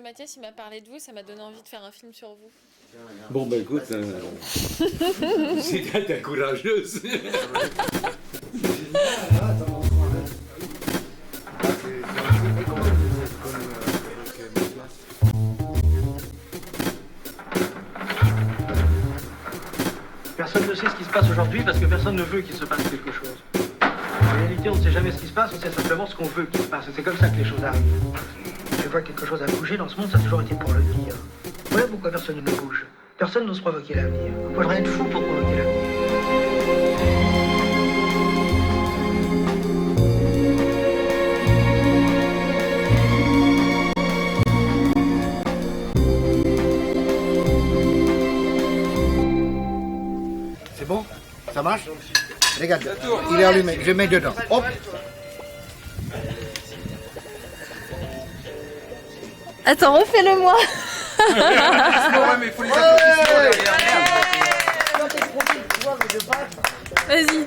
Mathias, il m'a parlé de vous, ça m'a donné envie de faire un film sur vous. Bon, ben écoute, si t'es courageuse. Personne ne sait ce qui se passe aujourd'hui parce que personne ne veut qu'il se passe quelque chose. En réalité, on ne sait jamais ce qui se passe, on sait simplement ce qu'on veut qu'il se passe. Et c'est comme ça que les choses arrivent. Je vois que quelque chose a bougé dans ce monde, ça a toujours été pour le pire. Voilà pourquoi personne ne bouge. Personne n'ose provoquer l'avenir. Faut rien de fou pour provoquer l'avenir. C'est bon? Ça marche? Regarde, il est allumé, je mets dedans. Hop! Attends, refais-le moi. Mais il faut les applaudissements derrière. Vas-y.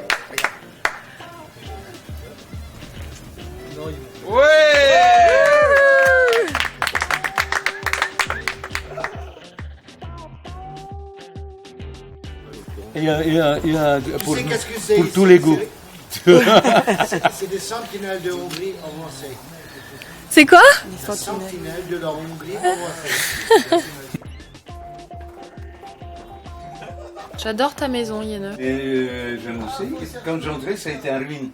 Il y a pour, Tu sais qu'est-ce que c'est pour ici? tous les goûts. C'est des sentinelles de Hongrie avancées. C'est quoi? Des sentinelles de la Hongrie avancées. J'adore ta maison, Yene. Et je me sais, quand j'entrais, ça a été en ruine.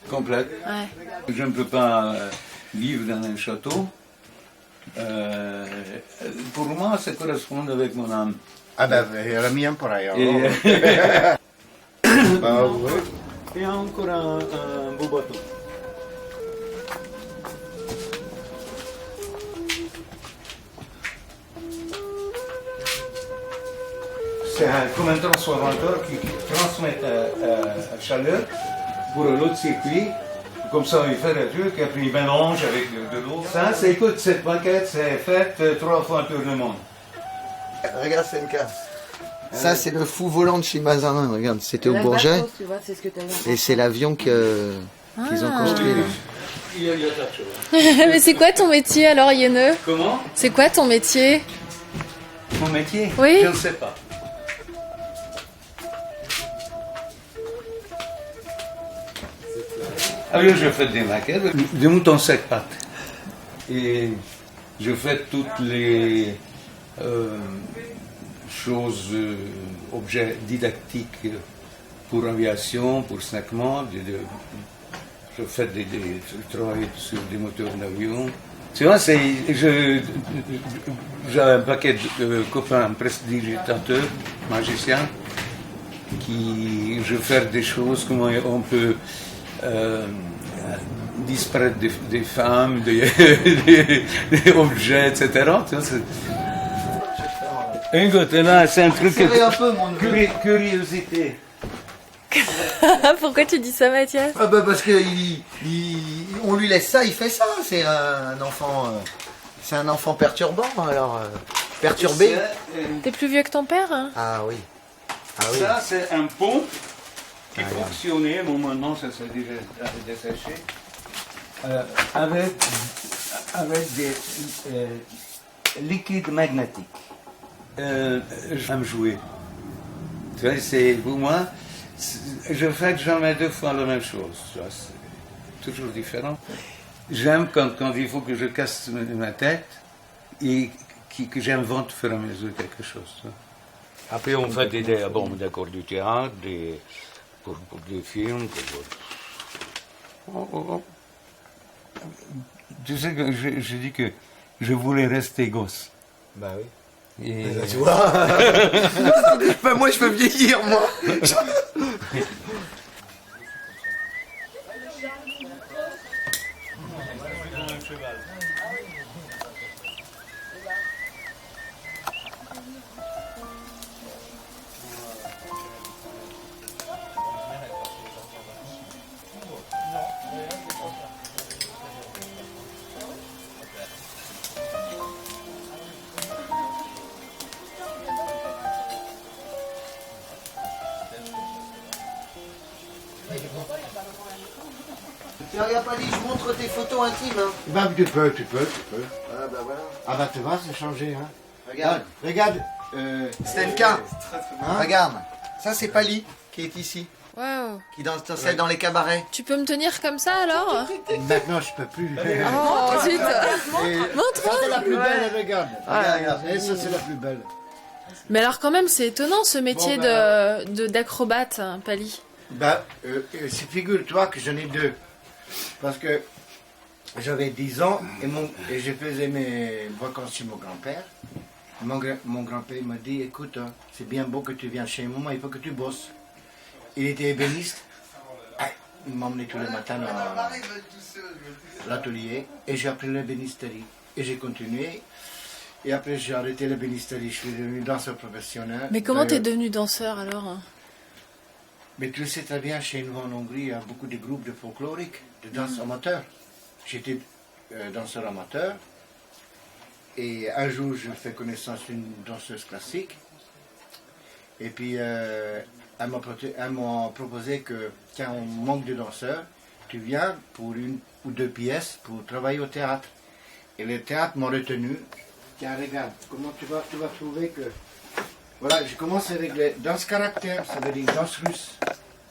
Complète. Ouais. Je ne peux pas vivre dans un château. Pour moi, ça correspond avec mon âme. Ah ben, la mienne pareil. Et, Bah ouais. et encore un beau bateau. C'est comme un transformateur qui transmet la chaleur pour l'autre circuit. Comme ça, il fait le truc et puis il mélange avec de l'eau. Ça, c'est, écoute, cette maquette, c'est faite 3 fois un tour du monde. Regarde Senka. Ça, c'est le fou volant de chez Mazarin. Regarde, c'était au Bourget. Et c'est l'avion qu'ils ont construit. Là. Il y a tas de choses. Mais c'est quoi ton métier alors, Yene? Comment? C'est quoi ton métier? Mon métier? Oui. Je ne sais pas. Alors, je fais des maquettes de moutons 7 pattes. Et je fais toutes les choses, objets didactiques pour aviation, pour snacement. Je fais je travaille sur des moteurs d'avion. Tu vois, j'ai un paquet de copains prestidigitateurs, magiciens, qui je fais des choses, comment on peut disparaître des femmes, des objets, etc. Tu vois, écoute, là, c'est un truc curiosité. Pourquoi tu dis ça, Mathias? Ah bah parce que on lui laisse ça, il fait ça. C'est un enfant perturbant, alors perturbé. T'es plus vieux que ton père, hein? Ah oui. Ah oui. Ça, c'est un pont qui fonctionnait, bon maintenant ça s'est déjà desséché, avec des liquides magnétiques. J'aime jouer. Tu vois, c'est pour moi, je fais jamais 2 fois la même chose. Tu vois, c'est toujours différent. J'aime quand il faut que je casse ma tête et que j'invente au fur et à mesure quelque chose. Tu vois. Après, on fait d'accord du théâtre, pour des films. Tu sais que je dis que je voulais rester gosse. Bah oui. Et Tu vois. Bah moi je peux vieillir moi. Tu regardes pas dit, je montre tes photos intimes. Hein. Bah, tu peux. Ah bah voilà. Ah bah tu vois, c'est changé. Hein. Regarde. Ah, regarde. Stenka. Hein? Regarde. Ça c'est Pali qui est ici. Waouh. Qui dansait dans les cabarets. Tu peux me tenir comme ça alors? Maintenant, je peux plus. Oh, zut. Ça, c'est la plus belle, regarde. Regarde. Et ça, c'est la plus belle. Mais alors quand même, c'est étonnant ce métier Bon, d'acrobate, hein, Pali. Bah, figure-toi que j'en ai deux. Parce que j'avais 10 ans et je faisais mes vacances chez mon grand-père. Mon grand-père m'a dit, écoute, hein, c'est bien beau que tu viens chez moi, il faut que tu bosses. Il était ébéniste. Il m'emmenait tous les matins à l'atelier et j'ai appris l'ébénisterie. Et j'ai continué. Et après j'ai arrêté l'ébénisterie, je suis devenu danseur professionnel. Mais comment t'es devenu danseur alors? Mais tu le sais très bien, chez nous en Hongrie, il y a beaucoup de groupes de folklorique, de danse amateur. J'étais danseur amateur. Et un jour, je fais connaissance d'une danseuse classique. Et puis, elle m'a proposé que quand on manque de danseurs, tu viens pour 1 ou 2 pièces pour travailler au théâtre. Et le théâtre m'a retenu. Tiens, regarde, comment tu vas trouver que... Voilà, je commence avec les danses caractères, ça veut dire danse russe.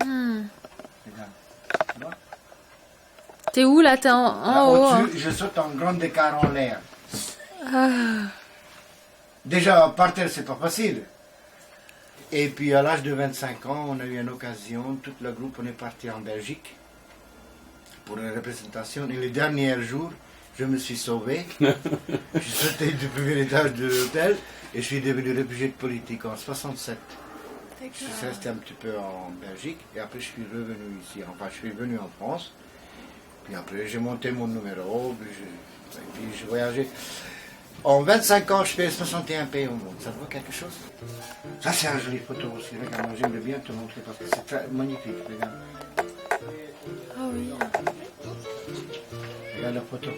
Regarde. Tu vois? T'es où là? T'es en haut hein? Au-dessus, je saute en grand écart en l'air. Déjà, par terre, c'est pas facile. Et puis, à l'âge de 25 ans, on a eu une occasion, tout le groupe, on est parti en Belgique pour une représentation. Et le dernier jour, je me suis sauvé. Je suis sauté du premier étage de l'hôtel et je suis devenu réfugié politique en 67. Je suis resté un petit peu en Belgique et après je suis revenu ici. Enfin, je suis venu en France. Puis après, j'ai monté mon numéro, et puis j'ai voyagé. En 25 ans, je fais 61 pays au monde. Ça te voit quelque chose? Ça, c'est un joli photo aussi. Regarde, moi, j'aimerais bien te montrer parce que c'est très magnifique. Regarde. Ah oui. Regarde la photo.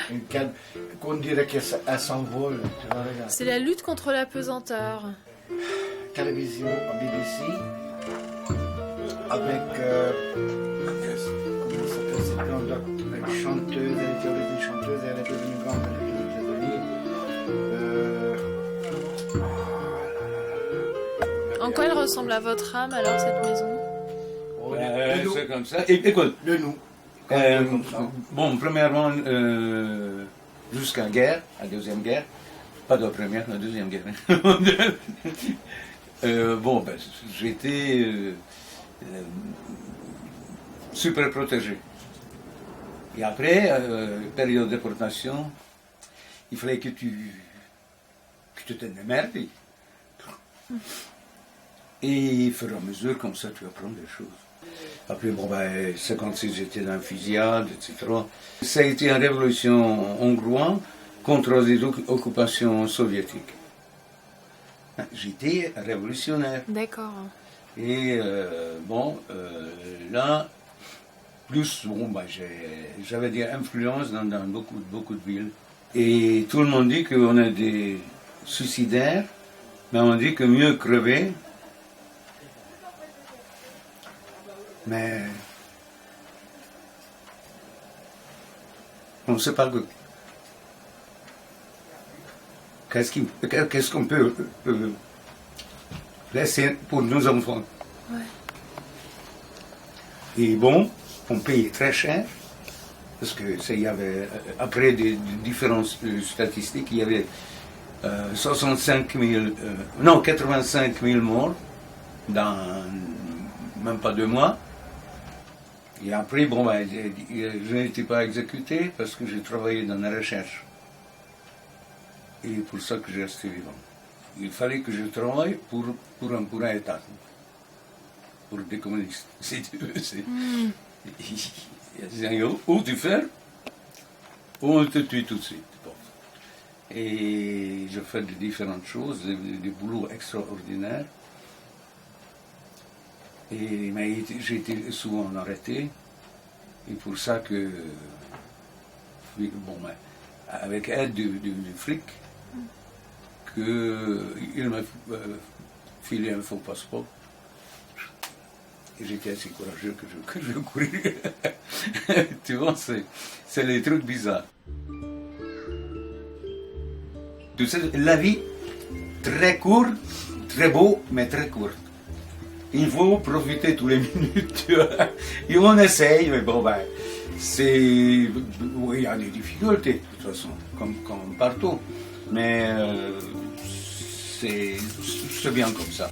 Une canne qu'on dirait qu'elle s'envole. Tu vois, regarde. C'est la lutte contre la pesanteur. Télévision à BBC avec comment s'appelle cette grande une chanteuse, elle était une chanteuse, elle est devenue grande, elle était aux États-Unis. En quoi elle ressemble à votre âme alors cette maison? C'est comme ça. Et, écoute, De nous. bon, premièrement, jusqu'à la guerre, la deuxième guerre, pas de la première, la deuxième guerre. Bon, ben, j'étais super protégé. Et après, période de déportation, il fallait que tu te démerdes. Et au fur et à mesure, comme ça, tu apprends des choses. Après, bon, ben, 56, j'étais dans la fusillade, etc. Ça a été une révolution hongroise contre les occupations soviétiques. J'étais révolutionnaire. D'accord. Et là, plus, bon, ben, j'avais des influences dans beaucoup de villes. Et tout le monde dit qu'on est des suicidaires, mais on dit que mieux crever. Mais on ne sait pas qu'est-ce qu'on peut laisser pour nos enfants. Ouais. Et bon, on paye très cher, parce que il y avait, après des différentes statistiques, il y avait 85 000 morts dans même pas 2 mois. Et après, bon, ben, je n'étais pas exécuté parce que j'ai travaillé dans la recherche. Et pour ça que j'ai resté vivant. Il fallait que je travaille pour un État, pour des communistes. Si tu veux, ou tu fais, ou on te tue tout de suite. Bon. Et je fais de différentes choses, des boulots extraordinaires. Mais j'ai été souvent arrêté, et pour ça que, bon, avec aide du flic, qu'il m'a filé un faux passeport. j'étais assez courageux que je courais. Tu vois, c'est les trucs bizarres. Tu sais, la vie, très courte, très beau, mais très courte. Il faut profiter tous les minutes, tu vois. Et on essaye, mais bon, ben, oui, il y a des difficultés, de toute façon, comme partout. Mais c'est bien comme ça.